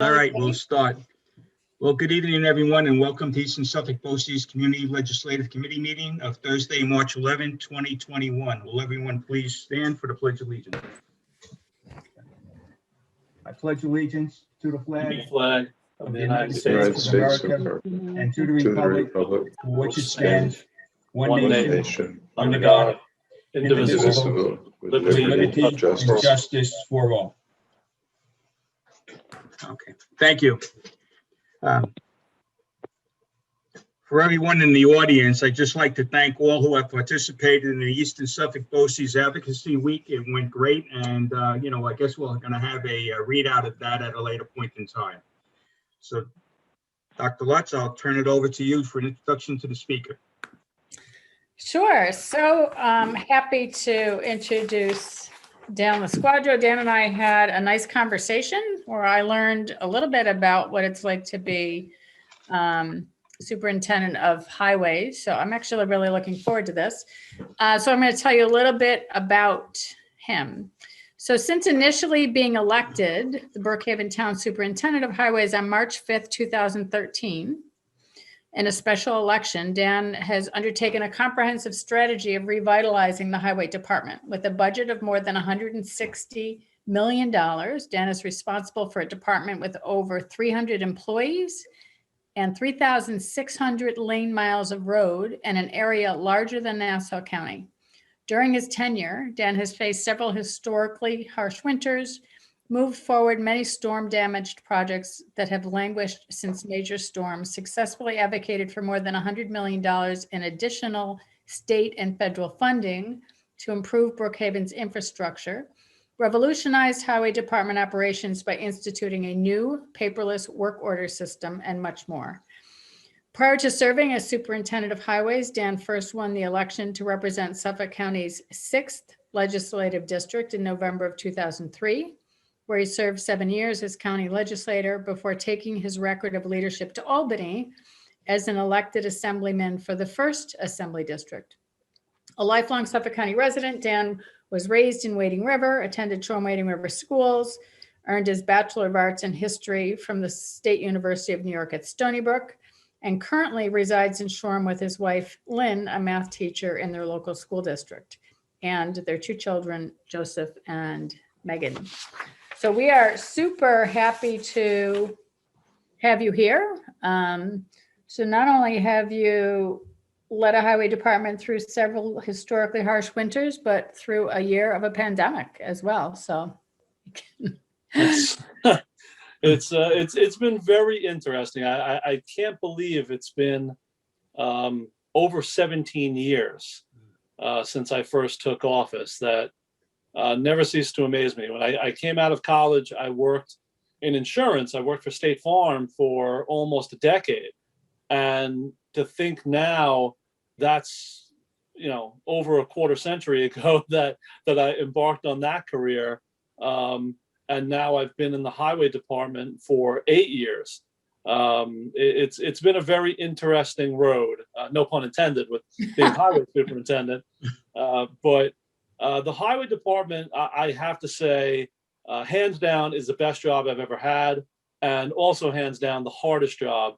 All right, we'll start. Well, good evening, everyone, and welcome to Eastern Suffolk BOCES Community Legislative Committee meeting of Thursday, March 11, 2021. Will everyone please stand for the Pledge of Allegiance? I pledge allegiance to the flag of the United States of America and to the republic for which it stands, one nation, under God, indivisible, with liberty and justice for all. Okay, thank you. For everyone in the audience, I'd just like to thank all who have participated in the Eastern Suffolk BOCES Advocacy Week. It went great, and I guess we're going to have a readout of that at a later point in time. So, Dr. Lutz, I'll turn it over to you for an introduction to the speaker. Sure. So I'm happy to introduce Dan Losquadro. Dan and I had a nice conversation where I learned a little bit about what it's like to be Superintendent of Highways. So I'm actually really looking forward to this. So I'm going to tell you a little bit about him. So since initially being elected the Brookhaven Town Superintendent of Highways on March 5th, 2013, in a special election, Dan has undertaken a comprehensive strategy of revitalizing the highway department. With a budget of more than $160 million, Dan is responsible for a department with over 300 employees and 3,600 lane miles of road and an area larger than Nassau County. During his tenure, Dan has faced several historically harsh winters, moved forward many storm-damaged projects that have languished since major storms, successfully advocated for more than $100 million in additional state and federal funding to improve Brookhaven's infrastructure, revolutionized highway department operations by instituting a new paperless work order system, and much more. Prior to serving as Superintendent of Highways, Dan first won the election to represent Suffolk County's 6th legislative district in November of 2003, where he served 7 years as county legislator before taking his record of leadership to Albany as an elected assemblyman for the 1st Assembly District. A lifelong Suffolk County resident, Dan was raised in Wading River, attended Shore Wading River schools, earned his Bachelor of Arts in History from the State University of New York at Stony Brook, and currently resides in Shoreham with his wife, Lynn, a math teacher in their local school district, and their 2 children, Joseph and Megan. So we are super happy to have you here. So not only have you led a highway department through several historically harsh winters, but through a year of a pandemic as well. So it's been very interesting. I can't believe it's been over 17 years since I first took office. That never ceased to amaze me. When I came out of college, I worked in insurance. I worked for State Farm for almost a decade. And to think now that's, over a quarter century ago that I embarked on that career. And now I've been in the highway department for 8 years. It's been a very interesting road, no pun intended, with being highway superintendent. But the highway department, I have to say, hands down, is the best job I've ever had, and also hands down the hardest job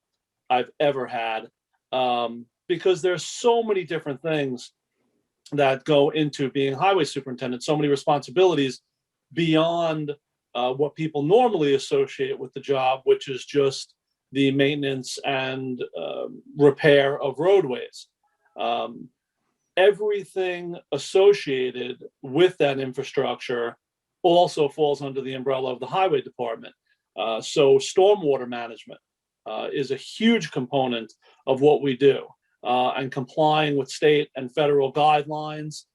I've ever had, because there's so many different things that go into being highway superintendent, so many responsibilities beyond what people normally associate with the job, which is just the maintenance and repair of roadways. Everything associated with that infrastructure also falls under the umbrella of the highway department. So stormwater management is a huge component of what we do, and complying with state and federal guidelines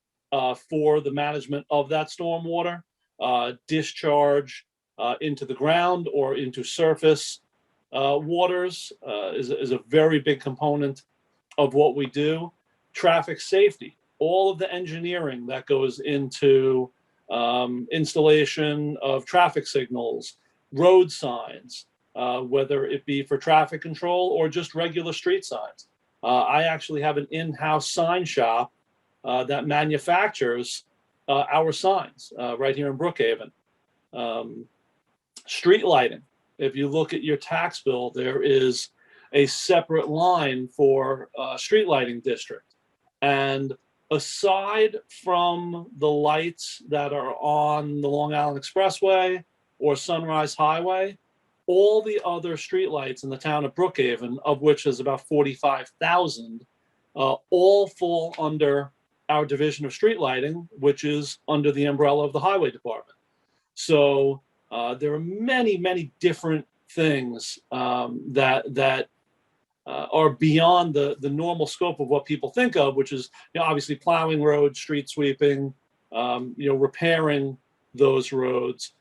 for the management of that stormwater, discharge into the ground or into surface waters is a very big component of what we do. Traffic safety, all of the engineering that goes into installation of traffic signals, road signs, whether it be for traffic control or just regular street signs. I actually have an in-house sign shop that manufactures our signs right here in Brookhaven. Street lighting, if you look at your tax bill, there is a separate line for street lighting district. And aside from the lights that are on the Long Island Expressway or Sunrise Highway, all the other street lights in the town of Brookhaven, of which is about 45,000, all fall under our division of street lighting, which is under the umbrella of the highway department. So there are many, many different things that are beyond the normal scope of what people think of, which is, obviously plowing roads, street sweeping, repairing those roads.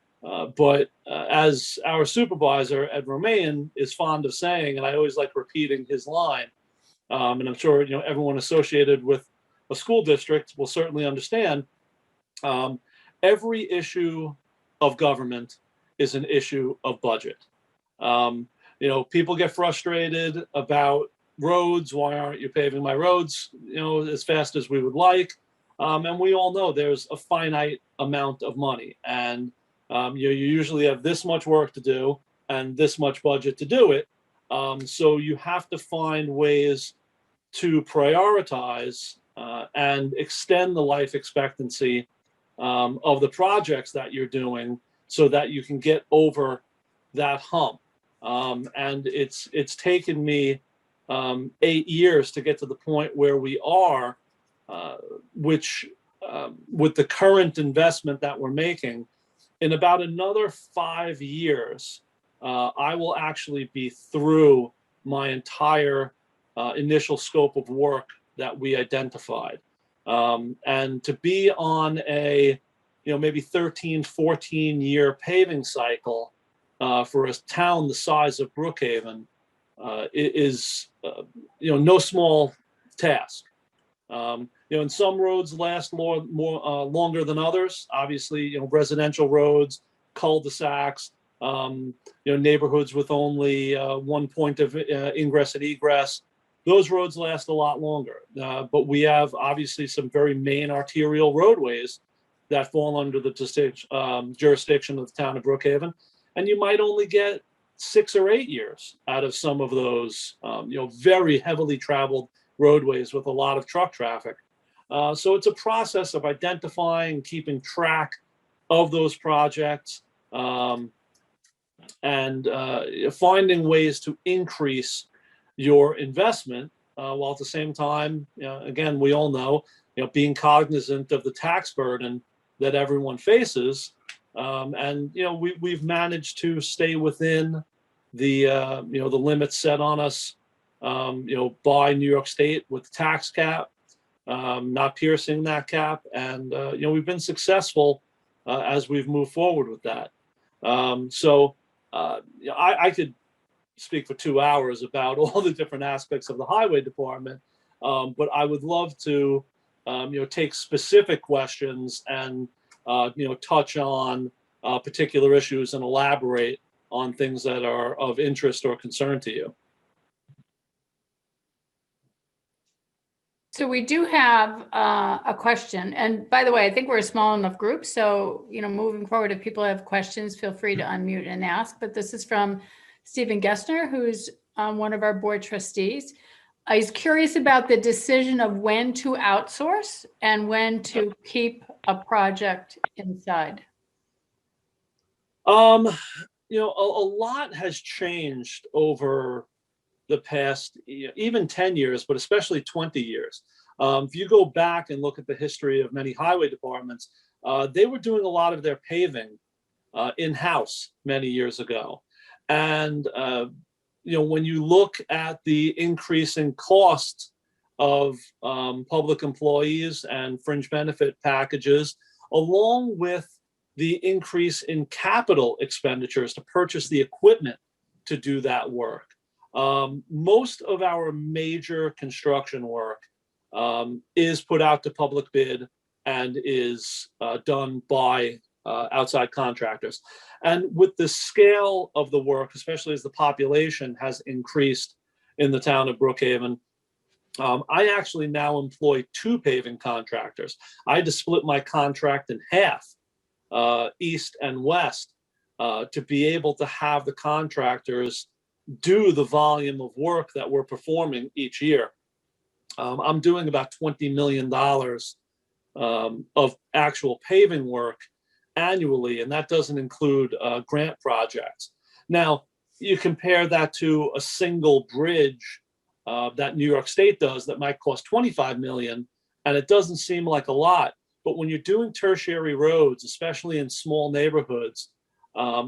But as our supervisor, Ed Romain, is fond of saying, and I always like repeating his line, and I'm sure everyone associated with a school district will certainly understand, every issue of government is an issue of budget. People get frustrated about roads. Why aren't you paving my roads, as fast as we would like? And we all know there's a finite amount of money, and you usually have this much work to do and this much budget to do it. So you have to find ways to prioritize and extend the life expectancy of the projects that you're doing so that you can get over that hump. And it's taken me 8 years to get to the point where we are, which with the current investment that we're making, in about another 5 years, I will actually be through my entire initial scope of work that we identified. And to be on a, maybe 13, 14-year paving cycle for a town the size of Brookhaven is, no small task. And some roads last longer than others. Obviously, residential roads, cul-de-sacs, neighborhoods with only one point of ingress and egress. Those roads last a lot longer. But we have obviously some very main arterial roadways that fall under the jurisdiction of the town of Brookhaven. And you might only get 6 or 8 years out of some of those, very heavily traveled roadways with a lot of truck traffic. So it's a process of identifying, keeping track of those projects, and finding ways to increase your investment, while at the same time, again, we all know, being cognizant of the tax burden that everyone faces. And we've managed to stay within the the limits set on us, by New York State with the tax cap, not piercing that cap, and we've been successful as we've moved forward with that. So I could speak for 2 hours about all the different aspects of the highway department, but I would love to take specific questions and touch on particular issues and elaborate on things that are of interest or concern to you. So we do have a question, and by the way, I think we're a small enough group, so moving forward, if people have questions, feel free to unmute and ask. But this is from Stephen Gessner, who's one of our board trustees. He's curious about the decision of when to outsource and when to keep a project inside. A lot has changed over the past, even 10 years, but especially 20 years. If you go back and look at the history of many highway departments, they were doing a lot of their paving in-house many years ago. And, when you look at the increasing cost of public employees and fringe benefit packages, along with the increase in capital expenditures to purchase the equipment to do that work, most of our major construction work is put out to public bid and is done by outside contractors. And with the scale of the work, especially as the population has increased in the town of Brookhaven, I actually now employ 2 paving contractors. I had to split my contract in half, east and west, to be able to have the contractors do the volume of work that we're performing each year. I'm doing about $20 million of actual paving work annually, and that doesn't include grant projects. Now, you compare that to a single bridge that New York State does that might cost $25 million, and it doesn't seem like a lot. But when you're doing tertiary roads, especially in small neighborhoods,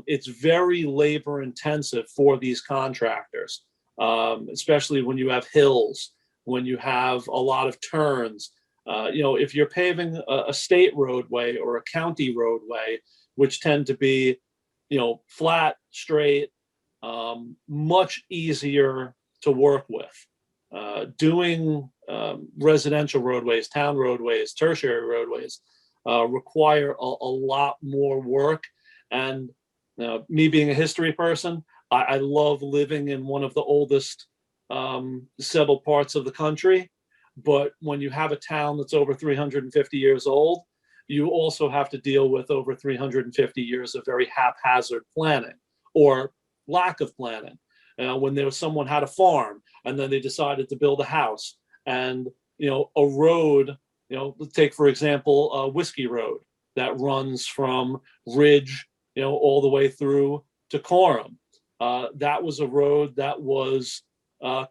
it's very labor intensive for these contractors, especially when you have hills, when you have a lot of turns. If you're paving a state roadway or a county roadway, which tend to be, flat, straight, much easier to work with. Doing residential roadways, town roadways, tertiary roadways require a lot more work. And me being a history person, I love living in one of the oldest settled parts of the country. But when you have a town that's over 350 years old, you also have to deal with over 350 years of very haphazard planning or lack of planning. When there was someone had a farm and then they decided to build a house, and a road, take for example a Whiskey Road that runs from Ridge, all the way through to Coram. That was a road that was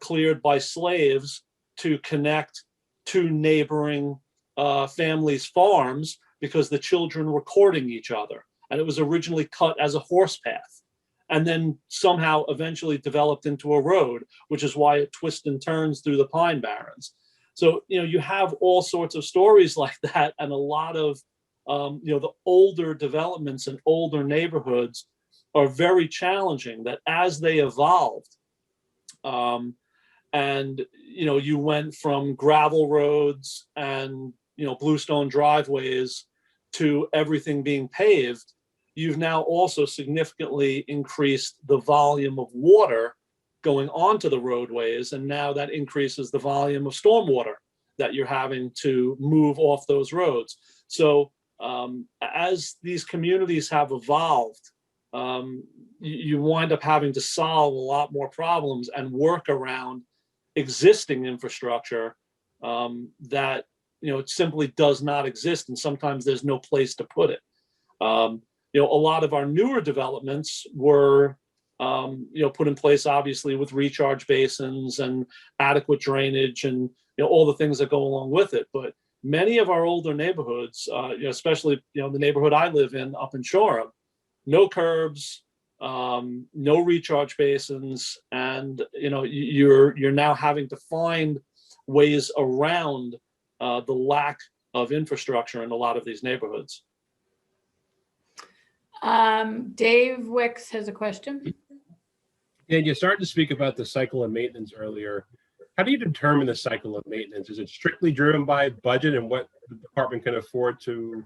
cleared by slaves to connect two neighboring families' farms because the children were courting each other, and it was originally cut as a horse path, and then somehow eventually developed into a road, which is why it twists and turns through the Pine Barrens. So, you have all sorts of stories like that, and a lot of, the older developments and older neighborhoods are very challenging, that as they evolved, and, you went from gravel roads and, bluestone driveways to everything being paved, you've now also significantly increased the volume of water going onto the roadways. And now that increases the volume of stormwater that you're having to move off those roads. So as these communities have evolved, you wind up having to solve a lot more problems and work around existing infrastructure that it simply does not exist, and sometimes there's no place to put it. A lot of our newer developments were put in place obviously with recharge basins and adequate drainage and all the things that go along with it. But many of our older neighborhoods, especially the neighborhood I live in up in Shoreham, no curbs, no recharge basins, and you're now having to find ways around the lack of infrastructure in a lot of these neighborhoods. Dave Wicks has a question. And you started to speak about the cycle of maintenance earlier. How do you determine the cycle of maintenance? Is it strictly driven by budget and what the department can afford to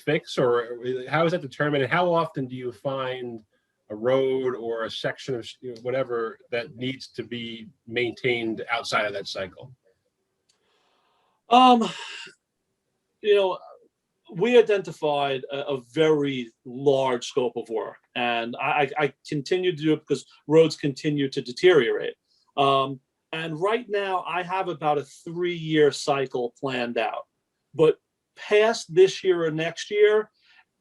fix, or how is that determined? And how often do you find a road or a section of whatever that needs to be maintained outside of that cycle? We identified a very large scope of work, and I continue to do it because roads continue to deteriorate. And right now I have about a 3-year cycle planned out, but past this year or next year,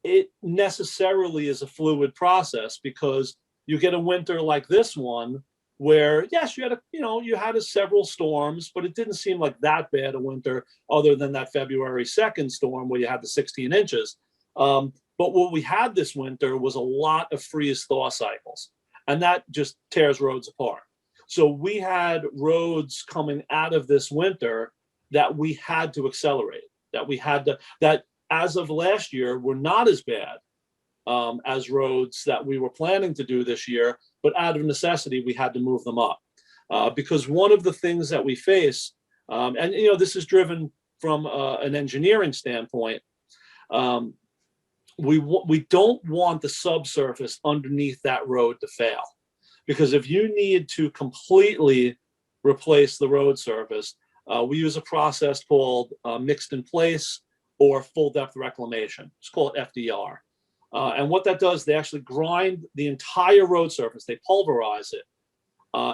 it necessarily is a fluid process, because you get a winter like this one where, yes, you had several storms, but it didn't seem like that bad a winter, other than that February 2nd storm where you had the 16 inches. But what we had this winter was a lot of freeze-thaw cycles, and that just tears roads apart. So we had roads coming out of this winter that we had to accelerate, that as of last year were not as bad as roads that we were planning to do this year, but out of necessity, we had to move them up. Because one of the things that we face, and this is driven from an engineering standpoint, we don't want the subsurface underneath that road to fail. Because if you need to completely replace the road surface, we use a process called mixed in place or full depth reclamation. It's called FDR. And what that does, they actually grind the entire road surface, they pulverize it,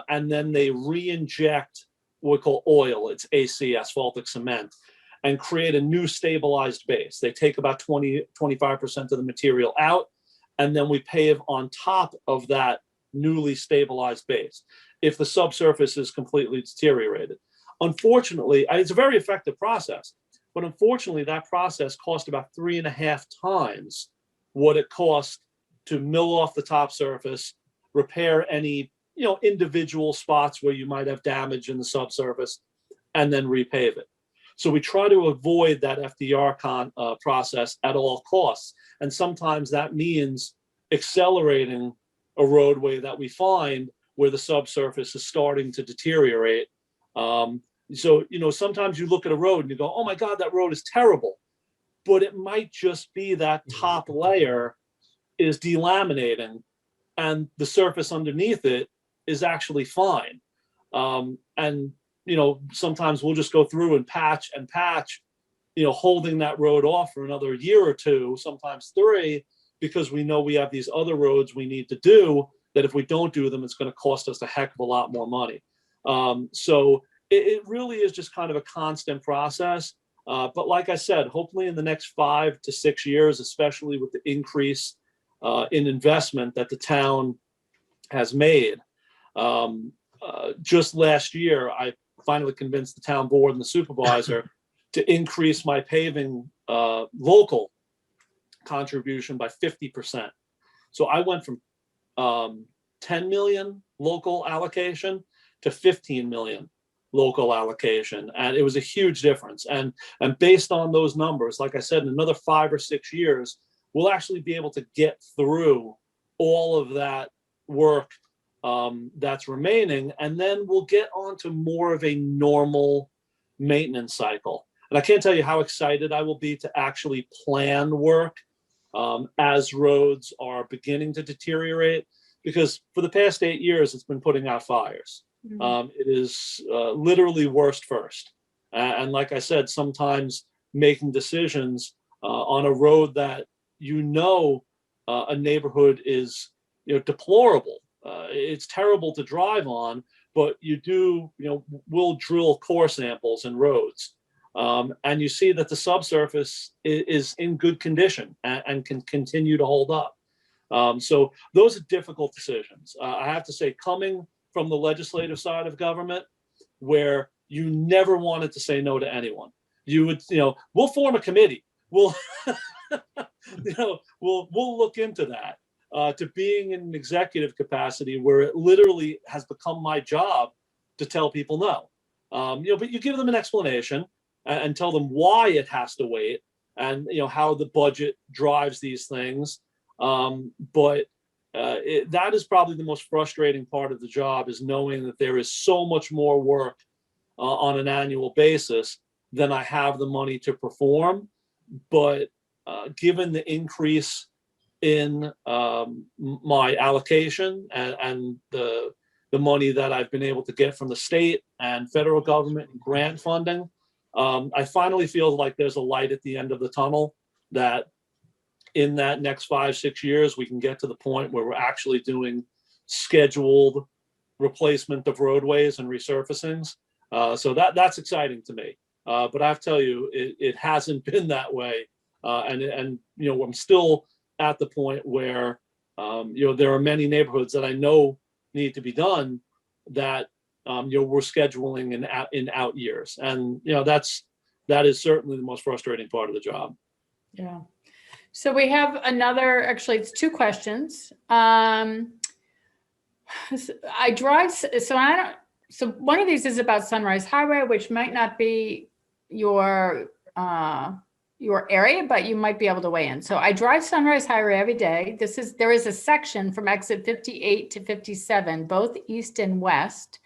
and then they re-inject what we call oil, it's AC, asphaltic cement, and create a new stabilized base. They take about 25% of the material out, and then we pave on top of that newly stabilized base if the subsurface is completely deteriorated. Unfortunately, it's a very effective process, but unfortunately that process cost about 3.5 times what it cost to mill off the top surface, repair any individual spots where you might have damage in the subsurface, and then repave it. So we try to avoid that FDR process at all costs. And sometimes that means accelerating a roadway that we find where the subsurface is starting to deteriorate. So, sometimes you look at a road and you go, oh my God, that road is terrible. But it might just be that top layer is delaminating and the surface underneath it is actually fine. And sometimes we'll just go through and patch, holding that road off for another year or two, sometimes 3, because we know we have these other roads we need to do that if we don't do them, it's going to cost us a heck of a lot more money. So it really is just kind of a constant process. But like I said, hopefully in the next 5 to 6 years, especially with the increase in investment that the town has made, just last year, I finally convinced the town board and the supervisor to increase my paving local contribution by 50%. So I went from 10 million local allocation to 15 million local allocation, and it was a huge difference. And based on those numbers, like I said, in another 5 or 6 years, we'll actually be able to get through all of that work that's remaining, and then we'll get on to more of a normal maintenance cycle. And I can't tell you how excited I will be to actually plan work as roads are beginning to deteriorate, because for the past 8 years, it's been putting out fires. It is literally worst first. And like I said, sometimes making decisions on a road that a neighborhood is deplorable. It's terrible to drive on, but we'll drill core samples in roads. And you see that the subsurface is in good condition and can continue to hold up. So those are difficult decisions. I have to say, coming from the legislative side of government, where you never wanted to say no to anyone, you would, we'll form a committee. We'll, we'll look into that. To being in an executive capacity where it literally has become my job to tell people no. But you give them an explanation and tell them why it has to wait, and how the budget drives these things. But that is probably the most frustrating part of the job, is knowing that there is so much more work on an annual basis than I have the money to perform. But given the increase in my allocation and the money that I've been able to get from the state and federal government and grant funding, I finally feel like there's a light at the end of the tunnel, that in that next 5-6 years, we can get to the point where we're actually doing scheduled replacement of roadways and resurfacings. So that's exciting to me. But I have to tell you, it hasn't been that way. And I'm still at the point where there are many neighborhoods that I know need to be done that we're scheduling in out years, and that is certainly the most frustrating part of the job. Yeah. So we have actually it's 2 questions. So one of these is about Sunrise Highway, which might not be your area, but you might be able to weigh in. So I drive Sunrise Highway every day. There is a section from exit 58 to 57, both east and west,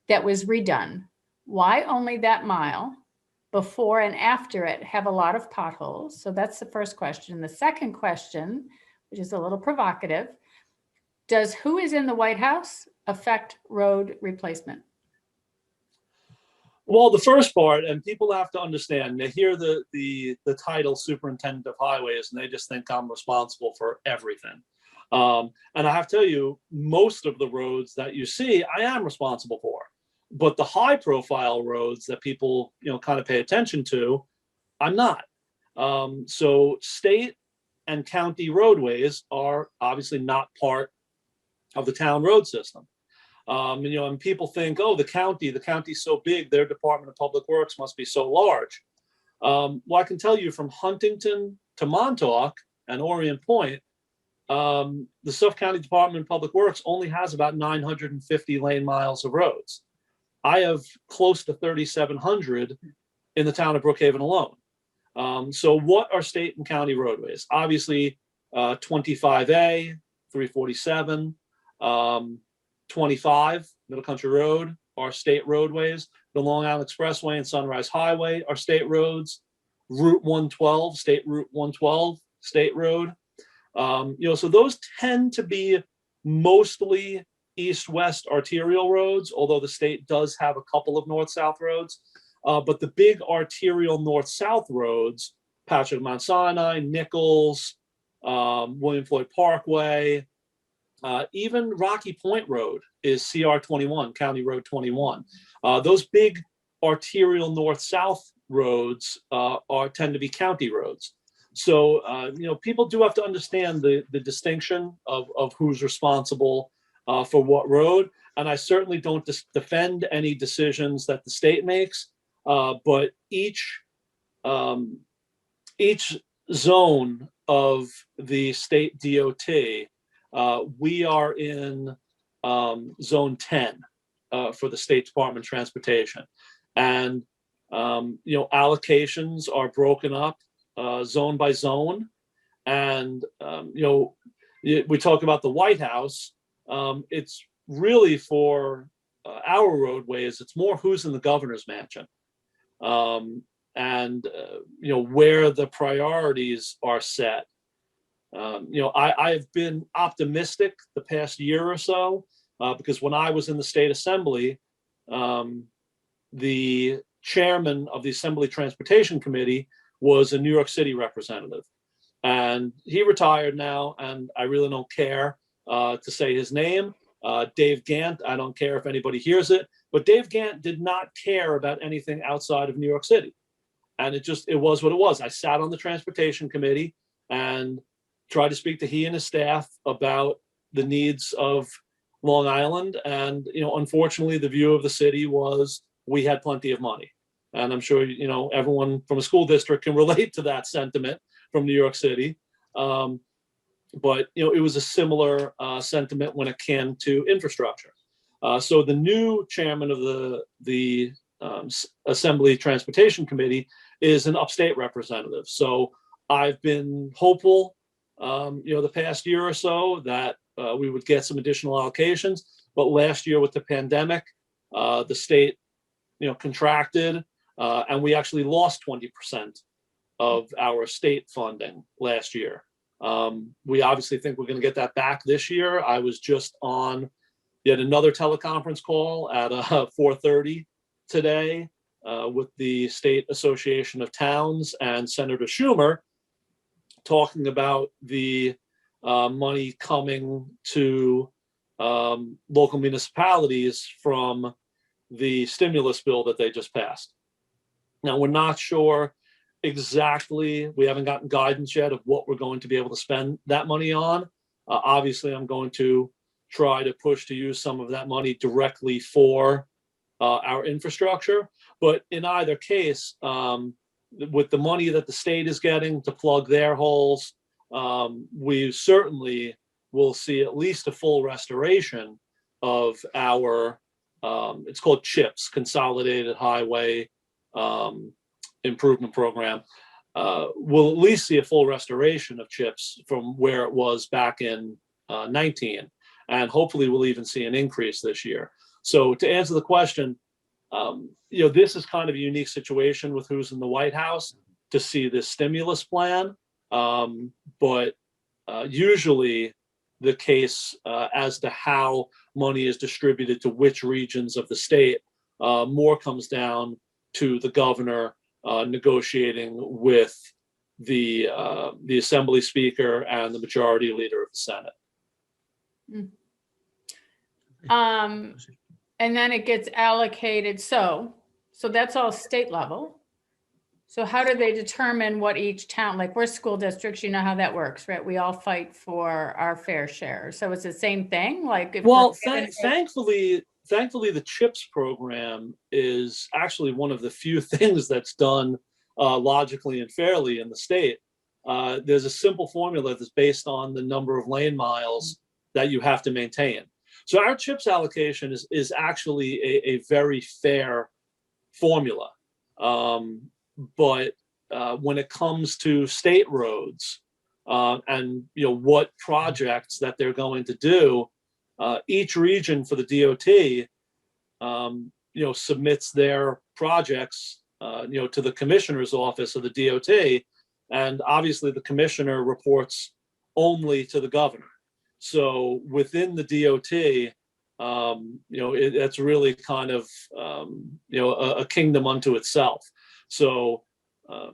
that was redone. Why only that mile? Before and after it have a lot of potholes. So that's the first question. The second question, which is a little provocative, does who is in the White House affect road replacement? Well, the first part, and people have to understand, they hear the title Superintendent of Highways, and they just think I'm responsible for everything. And I have to tell you, most of the roads that you see, I am responsible for. But the high profile roads that people, kind of pay attention to, I'm not. So state and county roadways are obviously not part of the town road system. And people think, oh, the county's so big, their Department of Public Works must be so large. Well, I can tell you from Huntington to Montauk and Orient Point, the Suffolk County Department of Public Works only has about 950 lane miles of roads. I have close to 3,700 in the town of Brookhaven alone. So what are state and county roadways? Obviously, 25A, 347, 25, Middle Country Road, are state roadways. The Long Island Expressway and Sunrise Highway are state roads. Route 112, State Route 112, state road. So those tend to be mostly east-west arterial roads, although the state does have a couple of north-south roads. But the big arterial north-south roads, Patrick Mount Sinai, Nichols, William Floyd Parkway, even Rocky Point Road is CR 21, County Road 21. Those big arterial north-south roads tend to be county roads. So, people do have to understand the distinction of who's responsible for what road. And I certainly don't defend any decisions that the state makes, but each zone of the state DOT, we are in zone 10 for the State Department of Transportation. And, allocations are broken up zone by zone. And, we talk about the White House. It's really for our roadways, it's more who's in the governor's mansion. And where the priorities are set. I've been optimistic the past year or so because when I was in the state assembly, the chairman of the Assembly Transportation Committee was a New York City representative. And he retired now, and I really don't care to say his name. Dave Gant, I don't care if anybody hears it, but Dave Gant did not care about anything outside of New York City. And it was what it was. I sat on the Transportation Committee and tried to speak to he and his staff about the needs of Long Island. And, unfortunately, the view of the city was we had plenty of money. And I'm sure, everyone from a school district can relate to that sentiment from New York City. But, it was a similar sentiment when it came to infrastructure. So the new chairman of the Assembly Transportation Committee is an upstate representative. So I've been hopeful, the past year or so that we would get some additional allocations. But last year with the pandemic, the state, contracted, and we actually lost 20% of our state funding last year. We obviously think we're going to get that back this year. I was just on yet another teleconference call at 4:30 today with the State Association of Towns and Senator Schumer talking about the money coming to local municipalities from the stimulus bill that they just passed. Now, we're not sure exactly, we haven't gotten guidance yet of what we're going to be able to spend that money on. Obviously, I'm going to try to push to use some of that money directly for our infrastructure. But in either case, with the money that the state is getting to plug their holes, we certainly will see at least a full restoration of our, it's called CHIPS, Consolidated Highway Improvement Program. We'll at least see a full restoration of CHIPS from where it was back in 19. And hopefully we'll even see an increase this year. So to answer the question, this is kind of a unique situation with who's in the White House to see this stimulus plan. But usually the case as to how money is distributed to which regions of the state more comes down to the governor negotiating with the Assembly Speaker and the Majority Leader of the Senate. And then it gets allocated. So that's all state level. So how do they determine what each town, like we're school districts, you know how that works, right? We all fight for our fair share. So it's the same thing, like if Well, thankfully, the CHIPS program is actually one of the few things that's done logically and fairly in the state. There's a simple formula that's based on the number of lane miles that you have to maintain. So our CHIPS allocation is actually a very fair formula. But when it comes to state roads and what projects that they're going to do, each region for the DOT submits their projects to the commissioner's office of the DOT, and obviously the commissioner reports only to the governor. So within the DOT, it's really kind of a kingdom unto itself. So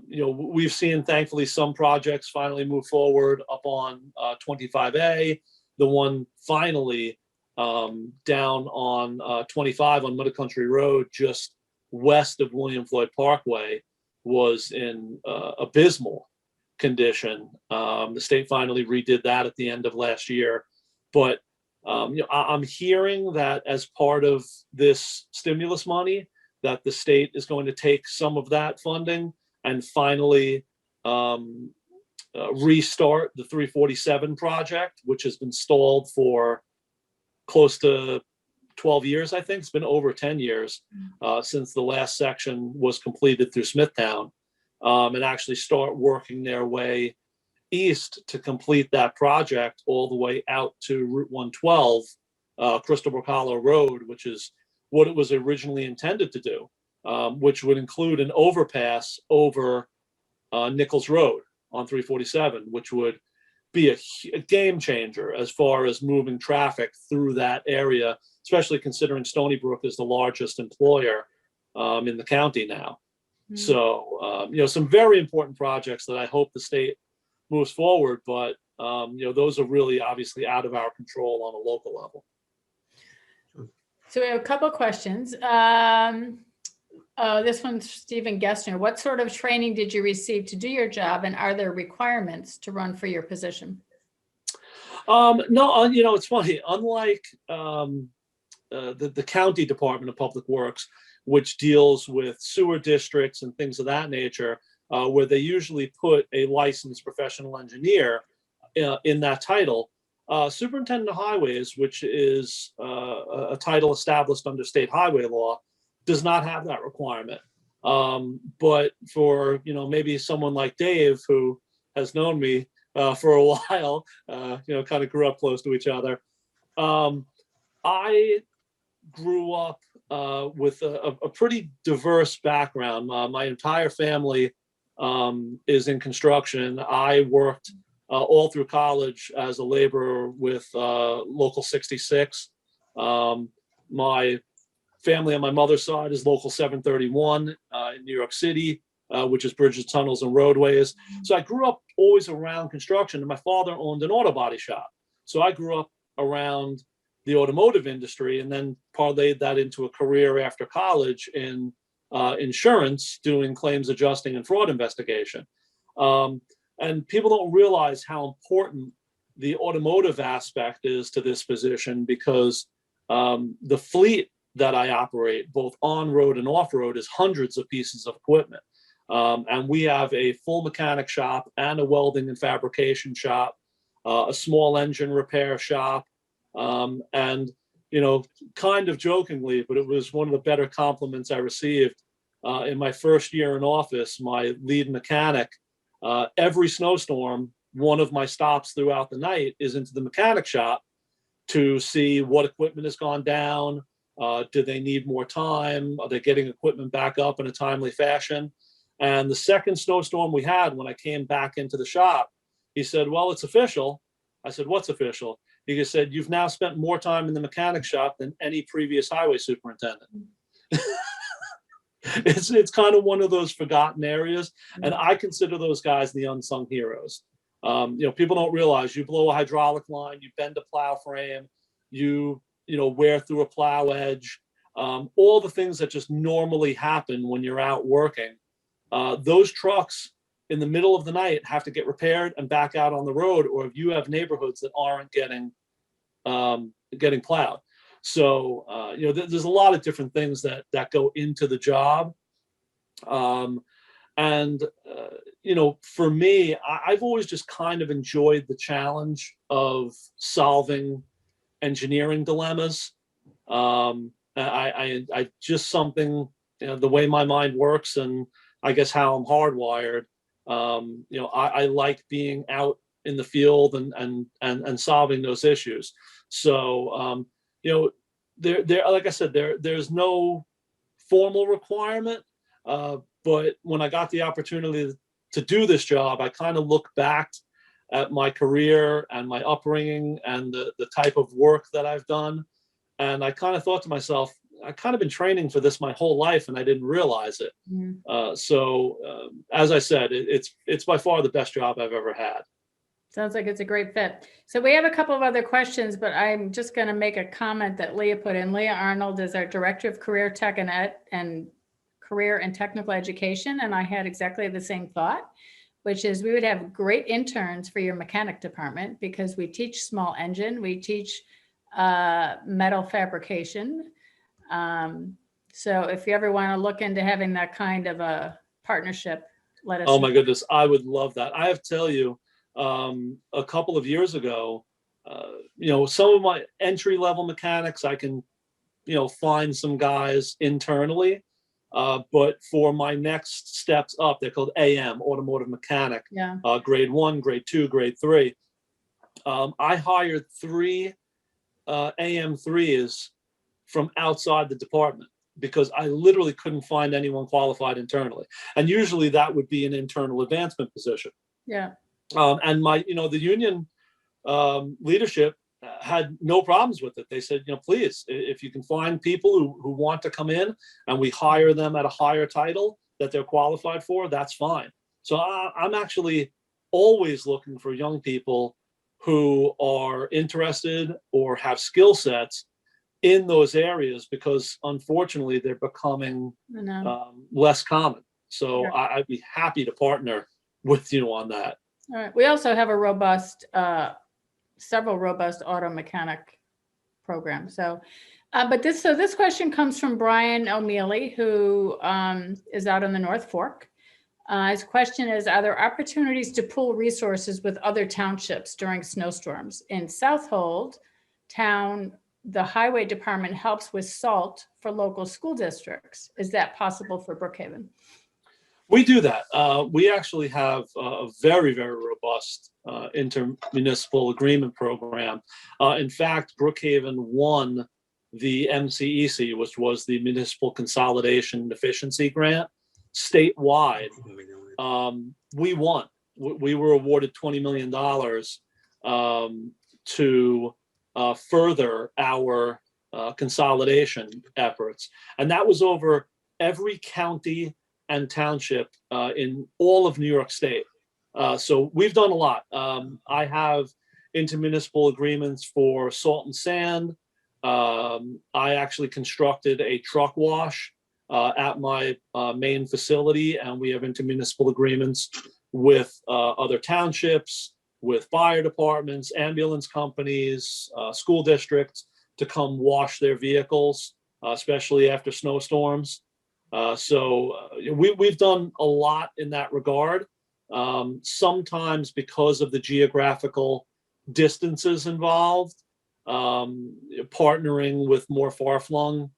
we've seen, thankfully, some projects finally move forward up on 25A. The one finally down on 25 on Mother Country Road, just west of William Floyd Parkway, was in abysmal condition. The state finally redid that at the end of last year. But I'm hearing that as part of this stimulus money, that the state is going to take some of that funding and finally restart the 347 project, which has been stalled for close to 12 years, I think. It's been over 10 years since the last section was completed through Smithtown, and actually start working their way east to complete that project all the way out to Route 112, Crystal Brook Hollow Road, which is what it was originally intended to do, which would include an overpass over Nichols Road on 347, which would be a game changer as far as moving traffic through that area, especially considering Stony Brook is the largest employer in the county now. So, some very important projects that I hope the state moves forward, but those are really obviously out of our control on a local level. So we have a couple of questions. This one's Stephen Gessner. What sort of training did you receive to do your job, and are there requirements to run for your position? No, it's funny. Unlike the county Department of Public Works, which deals with sewer districts and things of that nature, where they usually put a licensed professional engineer in that title, Superintendent of Highways, which is a title established under state highway law, does not have that requirement. But for maybe someone like Dave, who has known me for a while, kind of grew up close to each other. I grew up with a pretty diverse background. My entire family is in construction. I worked all through college as a laborer with Local 66. My family on my mother's side is Local 731 in New York City, which is bridges, tunnels, and roadways. So I grew up always around construction, and my father owned an auto body shop. So I grew up around the automotive industry, and then parlayed that into a career after college in insurance, doing claims adjusting and fraud investigation. And people don't realize how important the automotive aspect is to this position, because the fleet that I operate, both on road and off road, is hundreds of pieces of equipment. And we have a full mechanic shop and a welding and fabrication shop, a small engine repair shop. And, kind of jokingly, but it was one of the better compliments I received in my first year in office. My lead mechanic, every snowstorm, one of my stops throughout the night is into the mechanic shop to see what equipment has gone down. Do they need more time? Are they getting equipment back up in a timely fashion? And the second snowstorm we had, when I came back into the shop, he said, "Well, it's official." I said, "What's official?" He just said, "You've now spent more time in the mechanic shop than any previous highway superintendent." It's kind of one of those forgotten areas, and I consider those guys the unsung heroes. People don't realize you blow a hydraulic line, you bend a plow frame, wear through a plow edge, all the things that just normally happen when you're out working. Those trucks in the middle of the night have to get repaired and back out on the road, or if you have neighborhoods that aren't getting plowed. So, there's a lot of different things that go into the job. For me, I've always just kind of enjoyed the challenge of solving engineering dilemmas. I just something, the way my mind works, and I guess how I'm hardwired. I like being out in the field and solving those issues. So, like I said, there's no formal requirement, but when I got the opportunity to do this job, I kind of look back at my career and my upbringing and the type of work that I've done. And I kind of thought to myself, I kind of been training for this my whole life and I didn't realize it. As I said, it's by far the best job I've ever had. Sounds like it's a great fit. So we have a couple of other questions, but I'm just going to make a comment that Leah put in. Leah Arnold is our Director of Career Tech and Career and Technical Education. And I had exactly the same thought, which is we would have great interns for your mechanic department because we teach small engine, we teach metal fabrication. So if you ever want to look into having that kind of a partnership, let us know. Oh my goodness, I would love that. I have to tell you, a couple of years ago, some of my entry-level mechanics, I can, find some guys internally. But for my next steps up, they're called AM, automotive mechanic, grade 1, grade 2, grade 3. I hired 3 AM3s from outside the department because I literally couldn't find anyone qualified internally. And usually that would be an internal advancement position. Yeah. And the union leadership had no problems with it. They said, please, if you can find people who want to come in and we hire them at a higher title that they're qualified for, that's fine. So I'm actually always looking for young people who are interested or have skill sets in those areas because unfortunately they're becoming less common. So I'd be happy to partner with you on that. All right. We also have a several robust auto mechanic programs. So, this question comes from Brian O'Mealy, who is out in the North Fork. His question is, are there opportunities to pool resources with other townships during snowstorms? In Southold town, the highway department helps with salt for local school districts. Is that possible for Brookhaven? We do that. We actually have a very, very robust intermunicipal agreement program. In fact, Brookhaven won the MCEC, which was the Municipal Consolidation Efficiency Grant, statewide. We won. We were awarded $20 million to further our consolidation efforts. And that was over every county and township in all of New York State. So we've done a lot. I have intermunicipal agreements for salt and sand. I actually constructed a truck wash at my main facility, and we have intermunicipal agreements with other townships, with fire departments, ambulance companies, school districts to come wash their vehicles, especially after snowstorms. We've done a lot in that regard. Sometimes because of the geographical distances involved, partnering with more far-flung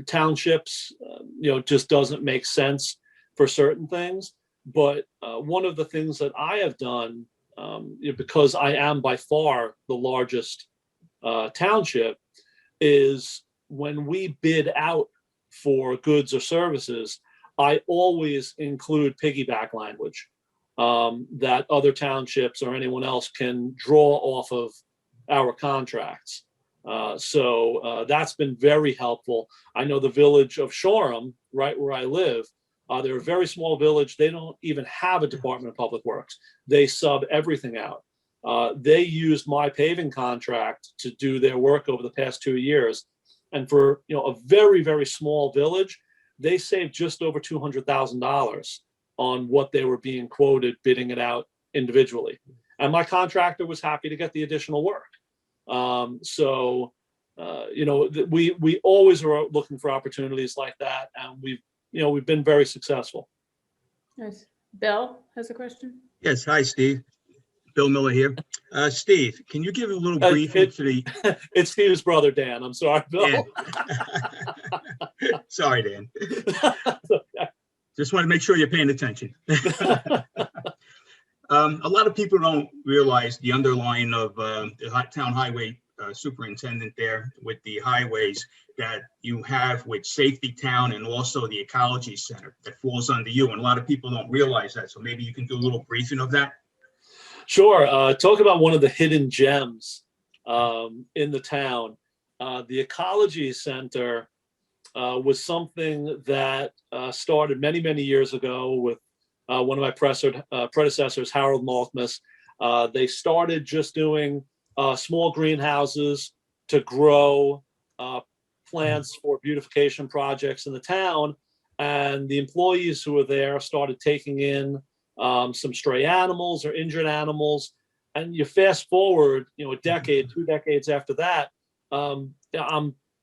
townships, just doesn't make sense for certain things. But one of the things that I have done, because I am by far the largest township, is when we bid out for goods or services, I always include piggyback language that other townships or anyone else can draw off of our contracts. So that's been very helpful. I know the village of Shoreham, right where I live, they're a very small village. They don't even have a Department of Public Works. They sub everything out. They used my paving contract to do their work over the past 2 years. And for a very, very small village, they saved just over $200,000 on what they were being quoted, bidding it out individually. And my contractor was happy to get the additional work. We always are looking for opportunities like that, and we've been very successful. Nice. Bill has a question. Yes, hi, Steve. Bill Miller here. Steve, can you give a little brief to the... It's Steve's brother, Dan. I'm sorry, Bill. Yeah. Sorry, Dan. Okay. Just want to make sure you're paying attention. A lot of people don't realize the underlying of the town highway superintendent there with the highways that you have with Safety Town and also the Ecology Center that falls under you. And a lot of people don't realize that. So maybe you can do a little briefing of that. Sure. Talk about one of the hidden gems in the town. The Ecology Center was something that started many, many years ago with one of my predecessors, Harold Maltmus. They started just doing small greenhouses to grow plants for beautification projects in the town. And the employees who were there started taking in some stray animals or injured animals. And you fast forward, a decade, 2 decades after that, I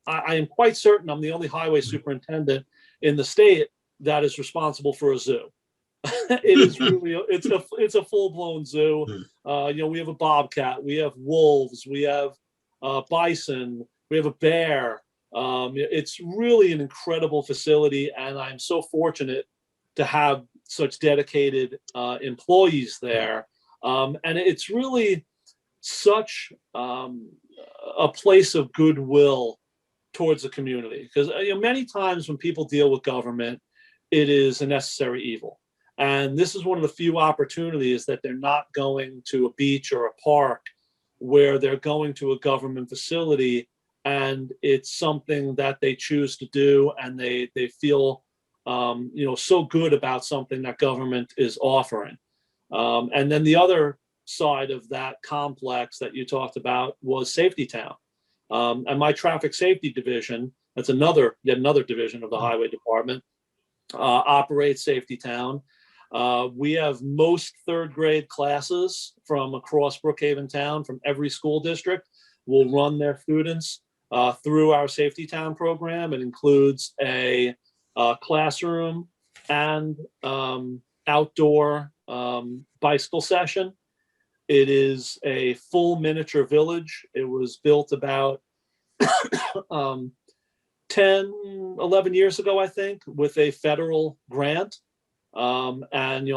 am quite certain I'm the only highway superintendent in the state that is responsible for a zoo. It is really, it's a full-blown zoo. We have a bobcat, we have wolves, we have bison, we have a bear. It's really an incredible facility, and I'm so fortunate to have such dedicated employees there. And it's really such a place of goodwill towards the community, because many times when people deal with government, it is a necessary evil. And this is one of the few opportunities that they're not going to a beach or a park, where they're going to a government facility, and it's something that they choose to do, and they feel so good about something that government is offering. And then the other side of that complex that you talked about was Safety Town. And my traffic safety division, that's yet another division of the highway department, operates Safety Town. We have most third grade classes from across Brookhaven town, from every school district, will run their students through our Safety Town program. It includes a classroom and outdoor bicycle session. It is a full miniature village. It was built about 10, 11 years ago, I think, with a federal grant. And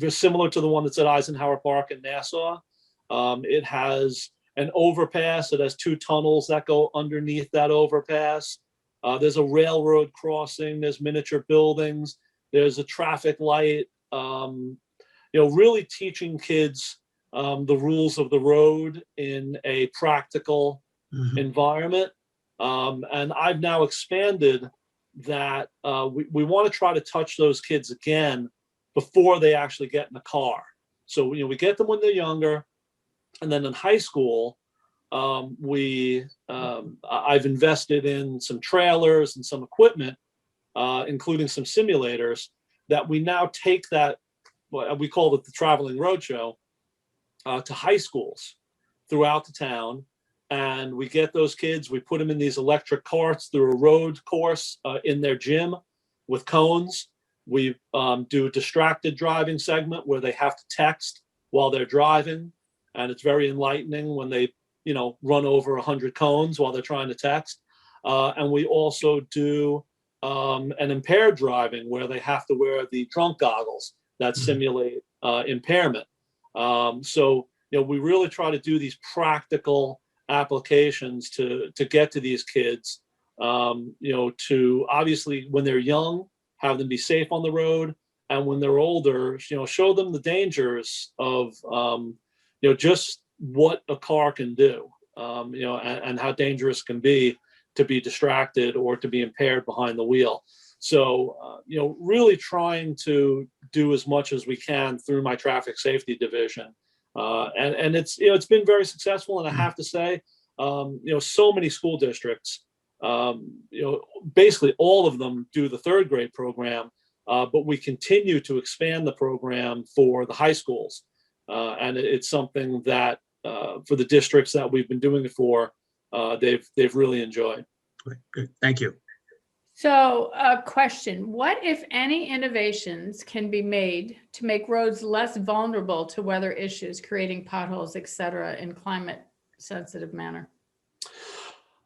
similar to the one that's at Eisenhower Park in Nassau. It has an overpass. It has 2 tunnels that go underneath that overpass. There's a railroad crossing. There's miniature buildings. There's a traffic light. Really teaching kids the rules of the road in a practical environment. And I've now expanded that we want to try to touch those kids again before they actually get in the car. So we get them when they're younger, and then in high school, I've invested in some trailers and some equipment, including some simulators, that we now take that, we call it the traveling roadshow, to high schools throughout the town. And we get those kids, we put them in these electric carts through a road course in their gym with cones. We do a distracted driving segment where they have to text while they're driving. And it's very enlightening when they, run over 100 cones while they're trying to text. And we also do an impaired driving where they have to wear the drunk goggles that simulate impairment. So we really try to do these practical applications to get to these kids, to obviously when they're young, have them be safe on the road, and when they're older, show them the dangers of, just what a car can do. and how dangerous it can be to be distracted or to be impaired behind the wheel. So, really trying to do as much as we can through my traffic safety division. And it's been very successful. And I have to say, so many school districts, basically all of them do the third grade program, but we continue to expand the program for the high schools. And it's something that for the districts that we've been doing it for, they've really enjoyed. Good. Thank you. So a question, what if any innovations can be made to make roads less vulnerable to weather issues, creating potholes, et cetera, in climate sensitive manner?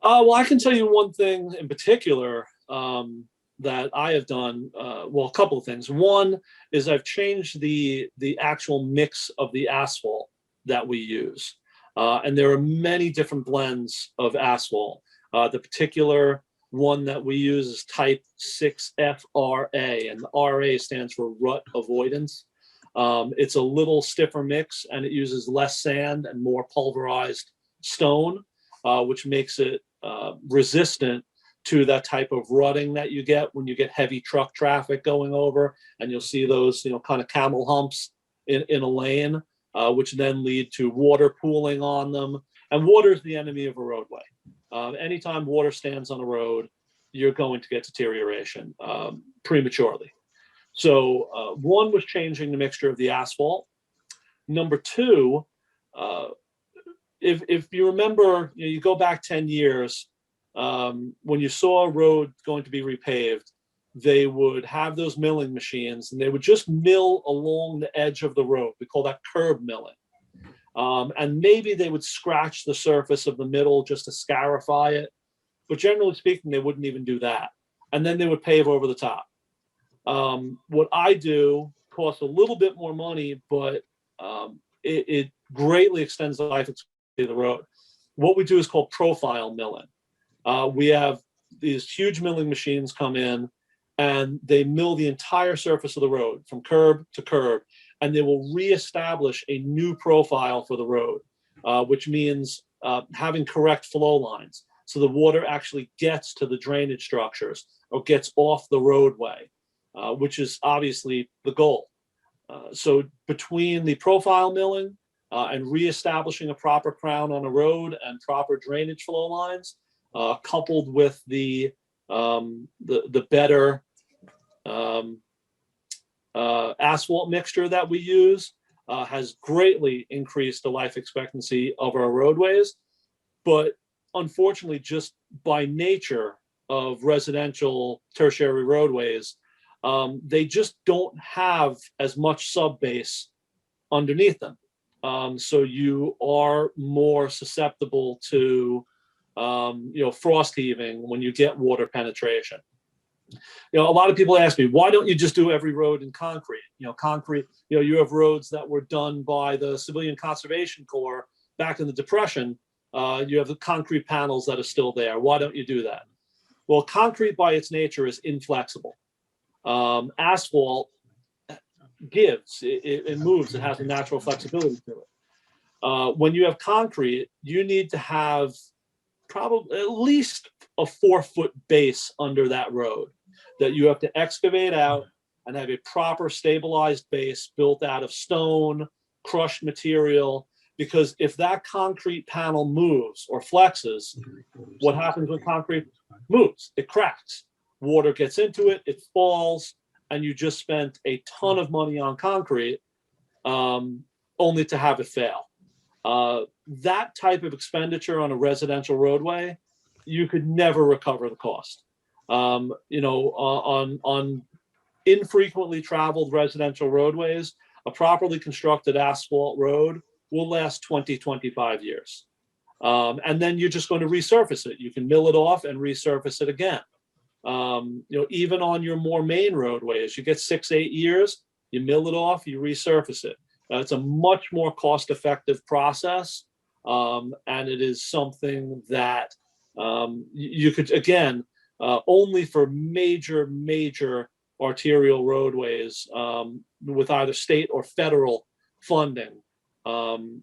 Well, I can tell you one thing in particular that I have done. A couple of things. One is I've changed the actual mix of the asphalt that we use. And there are many different blends of asphalt. The particular one that we use is type 6FRA, and the RA stands for rut avoidance. It's a little stiffer mix, and it uses less sand and more pulverized stone, which makes it resistant to that type of rutting that you get when you get heavy truck traffic going over, and you'll see those kind of camel humps in a lane, which then lead to water pooling on them. And water is the enemy of a roadway. Anytime water stands on a road, you're going to get deterioration prematurely. So one was changing the mixture of the asphalt. Number two, if you remember, you go back 10 years, when you saw a road going to be repaved, they would have those milling machines and they would just mill along the edge of the road. We call that curb milling. And maybe they would scratch the surface of the middle just to scarify it. But generally speaking, they wouldn't even do that. And then they would pave over the top. What I do costs a little bit more money, but it greatly extends the life expectancy of the road. What we do is called profile milling. We have these huge milling machines come in and they mill the entire surface of the road from curb to curb, and they will reestablish a new profile for the road, which means having correct flow lines. So the water actually gets to the drainage structures or gets off the roadway, which is obviously the goal. So between the profile milling and reestablishing a proper crown on a road and proper drainage flow lines, coupled with the better asphalt mixture that we use, has greatly increased the life expectancy of our roadways. But unfortunately, just by nature of residential tertiary roadways, they just don't have as much subbase underneath them. So you are more susceptible to frost heaving when you get water penetration. A lot of people ask me, why don't you just do every road in concrete? Concrete, you have roads that were done by the Civilian Conservation Corps back in the Depression. You have the concrete panels that are still there. Why don't you do that? Well, concrete by its nature is inflexible. Asphalt gives, it moves, it has a natural flexibility to it. When you have concrete, you need to have probably at least a 4-foot base under that road that you have to excavate out and have a proper stabilized base built out of stone, crushed material, because if that concrete panel moves or flexes, what happens when concrete moves? It cracks. Water gets into it, it falls, and you just spent a ton of money on concrete only to have it fail. That type of expenditure on a residential roadway, you could never recover the cost. On infrequently traveled residential roadways, a properly constructed asphalt road will last 20, 25 years. And then you're just going to resurface it. You can mill it off and resurface it again. Even on your more main roadways, you get 6-8 years, you mill it off, you resurface it. It's a much more cost-effective process, and it is something that you could, again, only for major arterial roadways with either state or federal funding, does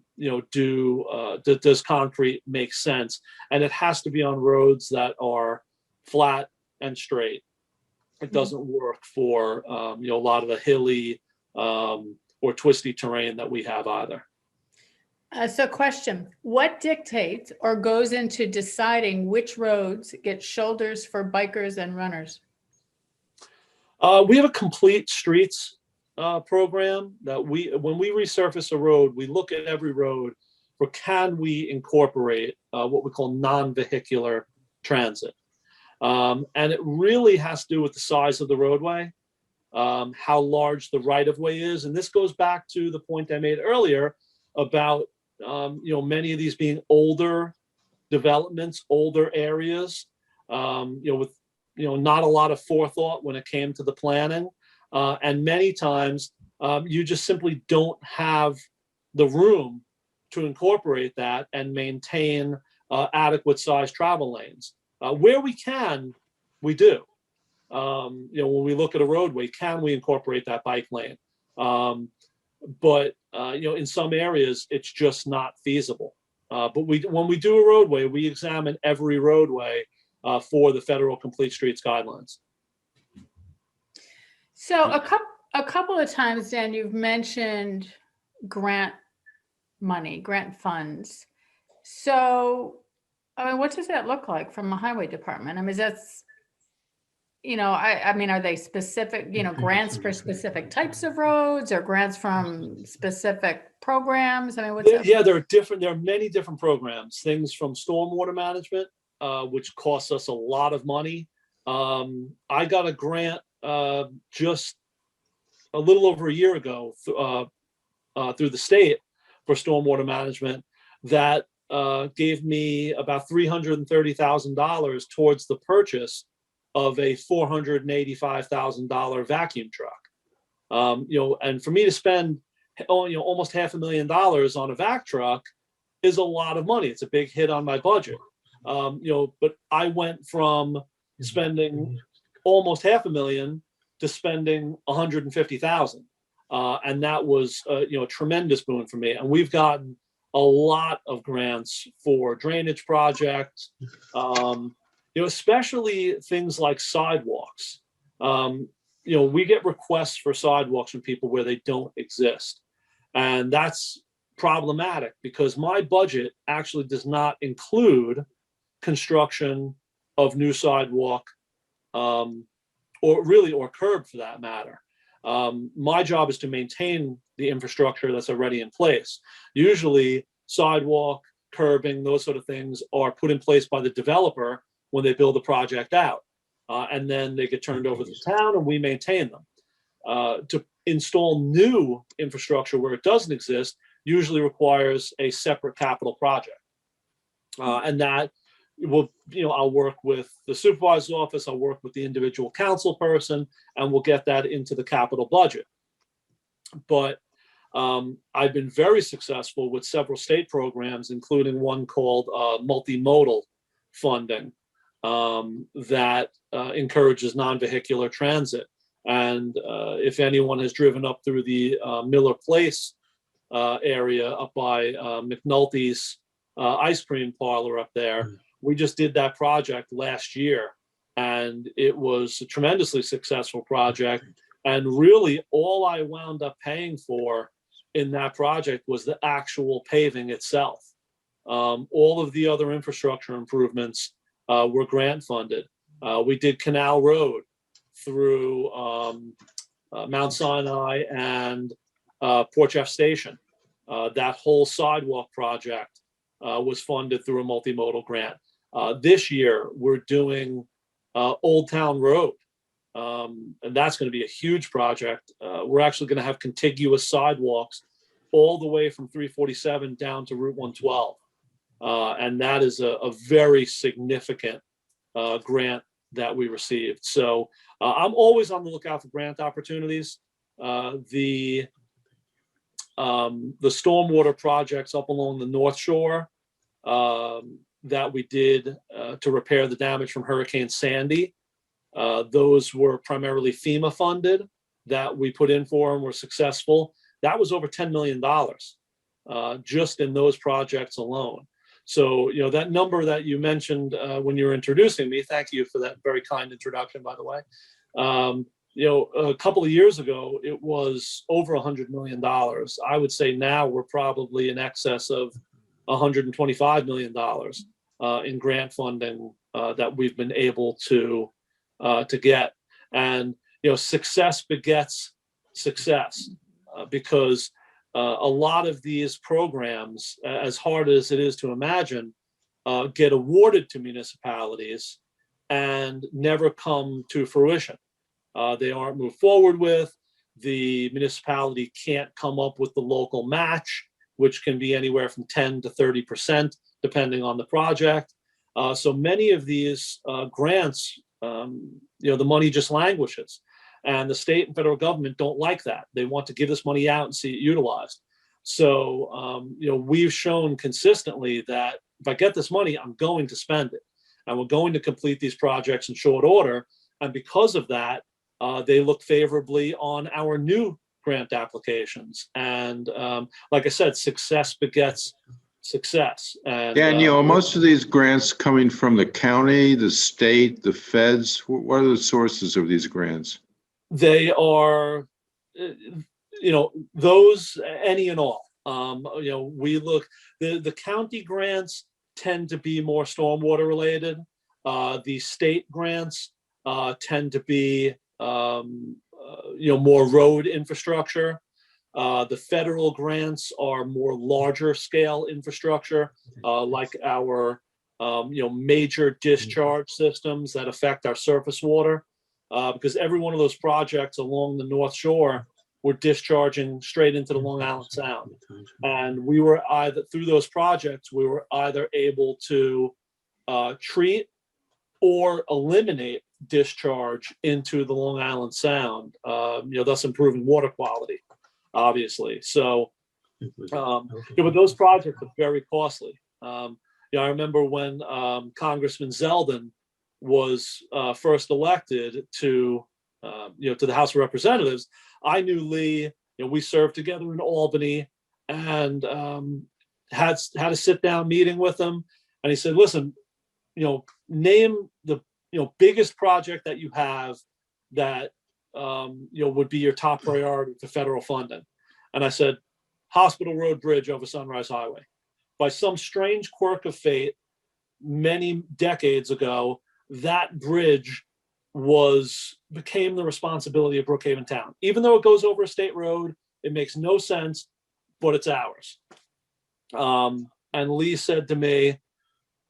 concrete make sense? And it has to be on roads that are flat and straight. It doesn't work for, a lot of the hilly or twisty terrain that we have either. So question, what dictates or goes into deciding which roads get shoulders for bikers and runners? We have a complete streets program that when we resurface a road, we look at every road for can we incorporate what we call non-vehicular transit. And it really has to do with the size of the roadway, how large the right-of-way is. And this goes back to the point I made earlier about many of these being older developments, older areas, with not a lot of forethought when it came to the planning, and many times you just simply don't have the room to incorporate that and maintain adequate sized travel lanes. Where we can, we do. When we look at a roadway, can we incorporate that bike lane? But in some areas, it's just not feasible. But when we do a roadway, we examine every roadway for the federal complete streets guidelines. So a couple of times, Dan, you've mentioned grant money, grant funds. So, I mean, what does that look like from the highway department? I mean, that's, are they specific, grants for specific types of roads or grants from specific programs? I mean, what's that? Yeah, there are many different programs, things from stormwater management, which costs us a lot of money. I got a grant just a little over a year ago through the state for stormwater management that gave me about $330,000 towards the purchase of a $485,000 vacuum truck. And for me to spend almost $500,000 on a vac truck is a lot of money. It's a big hit on my budget. But I went from spending almost $500,000 to spending $150,000. And that was a tremendous boon for me. And we've gotten a lot of grants for drainage projects, especially things like sidewalks. We get requests for sidewalks from people where they don't exist. And that's problematic because my budget actually does not include construction of new sidewalk or curb for that matter. My job is to maintain the infrastructure that's already in place. Usually sidewalk, curbing, those sort of things are put in place by the developer when they build the project out. And then they get turned over to the town and we maintain them. To install new infrastructure where it doesn't exist usually requires a separate capital project. And that I'll work with the supervisor's office, I'll work with the individual council person, and we'll get that into the capital budget. But I've been very successful with several state programs, including one called multimodal funding that encourages non-vehicular transit. And if anyone has driven up through the Miller Place area up by McNulty's ice cream parlor up there, we just did that project last year. And it was a tremendously successful project. And really all I wound up paying for in that project was the actual paving itself. All of the other infrastructure improvements were grant funded. We did Canal Road through Mount Sinai and Port Jeff Station. That whole sidewalk project was funded through a multimodal grant. This year, we're doing Old Town Road, and that's going to be a huge project. We're actually going to have contiguous sidewalks all the way from 347 down to Route 112. And that is a very significant grant that we received. So I'm always on the lookout for grant opportunities. The stormwater projects up along the North Shore that we did to repair the damage from Hurricane Sandy, those were primarily FEMA funded that we put in for and were successful. That was over $10 million. just in those projects alone. So, that number that you mentioned when you were introducing me, thank you for that very kind introduction, by the way. A couple of years ago, it was over $100 million. I would say now we're probably in excess of $125 million in grant funding that we've been able to get. And, success begets success because a lot of these programs, as hard as it is to imagine, get awarded to municipalities and never come to fruition. They aren't moved forward with. The municipality can't come up with the local match, which can be anywhere from 10 to 30%, depending on the project. So many of these grants, the money just languishes. And the state and federal government don't like that. They want to give this money out and see it utilized. So, we've shown consistently that if I get this money, I'm going to spend it. And we're going to complete these projects in short order. And because of that, they look favorably on our new grant applications. And like I said, success begets success. And, most of these grants coming from the county, the state, the feds, what are the sources of these grants? They are, those, any and all. We look, the county grants tend to be more stormwater related. The state grants tend to be, more road infrastructure. The federal grants are more larger scale infrastructure, like our, major discharge systems that affect our surface water. Because every one of those projects along the North Shore were discharging straight into the Long Island Sound. And we were through those projects, we were either able to treat or eliminate discharge into the Long Island Sound, thus improving water quality, obviously. So, but those projects are very costly. I remember when Congressman Zeldin was first elected to the House of Representatives, I knew Lee. We served together in Albany, and had a sit down meeting with him. And he said, "Listen, name the biggest project that you have that would be your top priority for federal funding." And I said, "Hospital Road Bridge over Sunrise Highway." By some strange quirk of fate, many decades ago, that bridge became the responsibility of Brookhaven Town. Even though it goes over a state road, it makes no sense, but it's ours. And Lee said to me,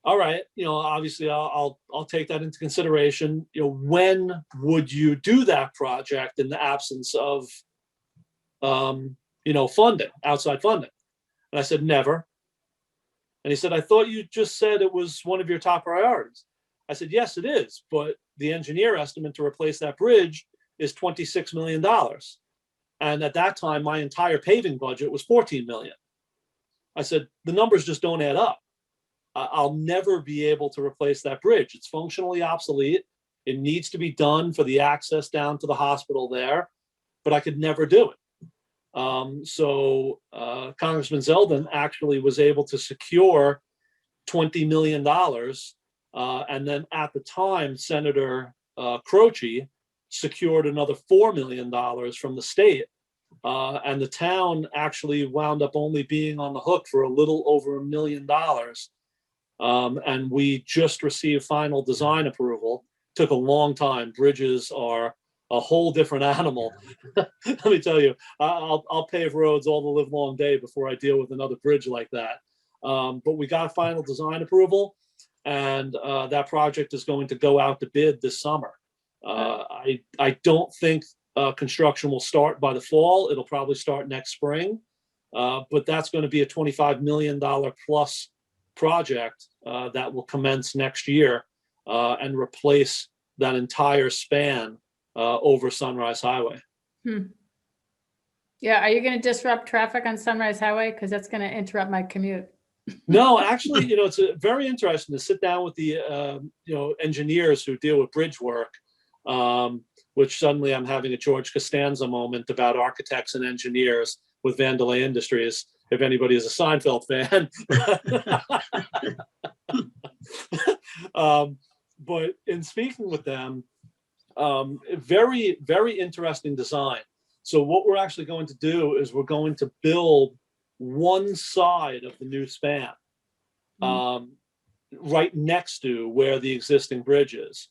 "All right, obviously I'll take that into consideration. When would you do that project in the absence of, funding, outside funding?" And I said, "Never." And he said, "I thought you just said it was one of your top priorities." I said, "Yes, it is, but the engineer estimate to replace that bridge is $26 million. And at that time, my entire paving budget was $14 million. I said, "The numbers just don't add up. I'll never be able to replace that bridge. It's functionally obsolete. It needs to be done for the access down to the hospital there, but I could never do it." So Congressman Zeldin actually was able to secure $20 million. And then at the time, Senator Croce secured another $4 million from the state. And the town actually wound up only being on the hook for a little over $1 million. And we just received final design approval. Took a long time. Bridges are a whole different animal. Let me tell you, I'll pave roads all the live long day before I deal with another bridge like that. But we got final design approval, and that project is going to go out to bid this summer. I don't think construction will start by the fall. It'll probably start next spring, but that's going to be a $25 million plus project that will commence next year and replace that entire span over Sunrise Highway. Yeah, are you going to disrupt traffic on Sunrise Highway? Because that's going to interrupt my commute. No, actually, it's very interesting to sit down with the engineers who deal with bridge work, which suddenly I'm having a George Costanza moment about architects and engineers with Vandelay Industries. if anybody is a Seinfeld fan. But in speaking with them, very, very interesting design. So what we're actually going to do is we're going to build one side of the new span right next to where the existing bridge is.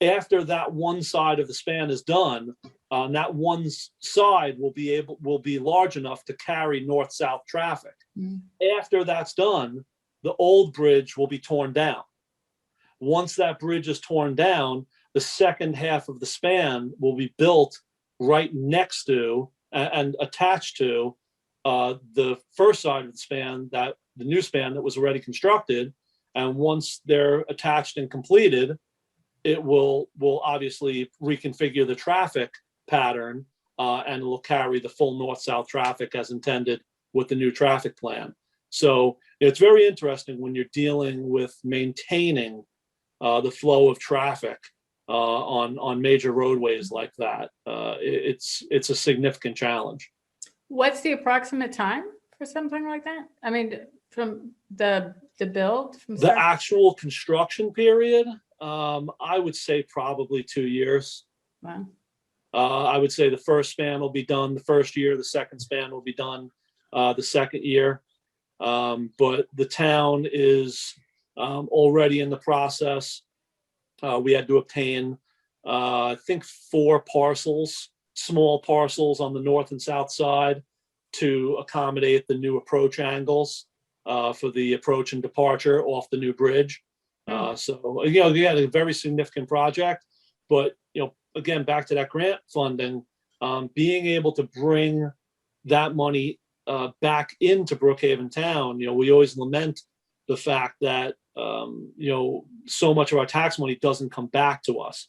After that one side of the span is done, that one side will be large enough to carry north-south traffic. After that's done, the old bridge will be torn down. Once that bridge is torn down, the second half of the span will be built right next to and attached to the first side of the span, that the new span that was already constructed. And once they're attached and completed, it will obviously reconfigure the traffic pattern and will carry the full north-south traffic as intended with the new traffic plan. So it's very interesting when you're dealing with maintaining the flow of traffic on major roadways like that. It's a significant challenge. What's the approximate time for something like that? I mean, from the build? From The start- actual construction period, I would say probably 2 years. Wow. I would say the first span will be done the first year, the second span will be done the second year. But the town is already in the process. We had to obtain, I think, 4 parcels, small parcels on the north and south side to accommodate the new approach angles for the approach and departure off the new bridge. So, again, a very significant project, but, again, back to that grant funding, being able to bring that money back into Brookhaven town, we always lament the fact that, so much of our tax money doesn't come back to us.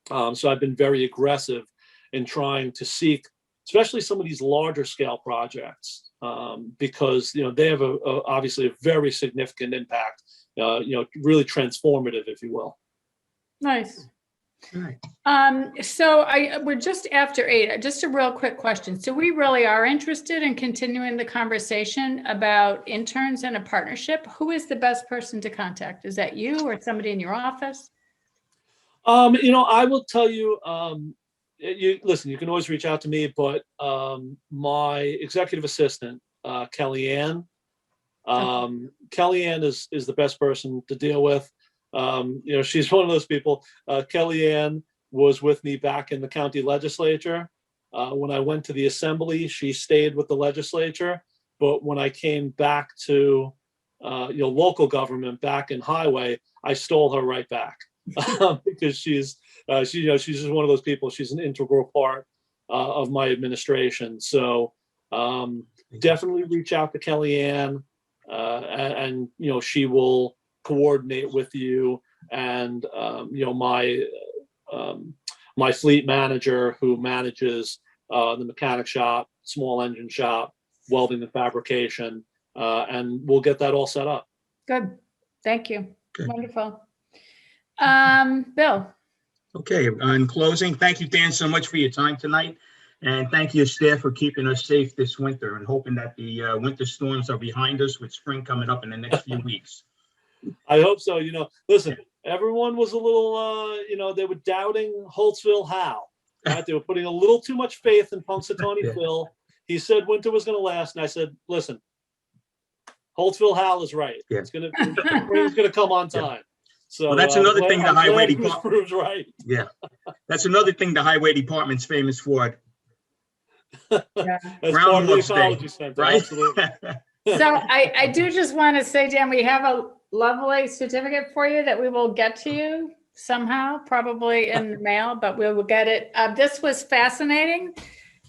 So I've been very aggressive in trying to seek, especially some of these larger scale projects, because, they have obviously a very significant impact, really transformative, if you will. Nice. Right. So we're just after 8. Just a real quick question. So we really are interested in continuing the conversation about interns and a partnership. Who is the best person to contact? Is that you or somebody in your office? I will tell you, listen, you can always reach out to me, but my executive assistant, Kellyanne, Kellyanne is the best person to deal with. She's one of those people. Kellyanne was with me back in the county legislature. When I went to the assembly, she stayed with the legislature. But when I came back to, local government back in highway, I stole her right back because she's just one of those people. She's an integral part of my administration. So definitely reach out to Kellyanne, and she will coordinate with you and my fleet manager who manages the mechanic shop, small engine shop, welding and fabrication, and we'll get that all set up. Good. Thank you. Good. Wonderful. Bill. Okay, in closing, thank you, Dan, so much for your time tonight. And thank you, staff, for keeping us safe this winter and hoping that the winter storms are behind us with spring coming up in the next few weeks. I hope so. Listen, everyone was a little, they were doubting Holtzville Hal. Right? They were putting a little too much faith in Punxsutawney Yeah. Phil. He said winter was going to last, and I said, listen, Holtzville Hal is right. Yeah. Spring's going to come on time. So Well, that's another thing the I'm highway glad he was department. proved right. Yeah, that's another thing the highway department's famous for, That's part of the Groundhog's Day, ecology center. right? Absolutely. So I do just want to say, Dan, we have a lovely certificate for you that we will get to you somehow, probably in the mail, but we will get it. This was fascinating.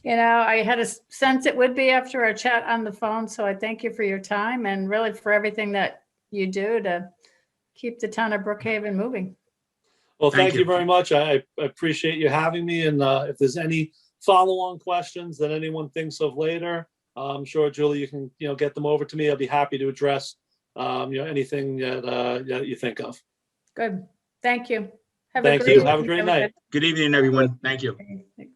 I had a sense it would be after our chat on the phone. So I thank you for your time and really for everything that you do to keep the town of Brookhaven moving. Well, Thank thank you very much. I appreciate you having me. And if there's any follow-on questions that anyone thinks of later, I'm sure, Julie, you can get them over to me. I'll be happy to address anything that you think of. Good. Thank you. Thank you. Have a great night. Good evening, everyone. Thank you. Thanks.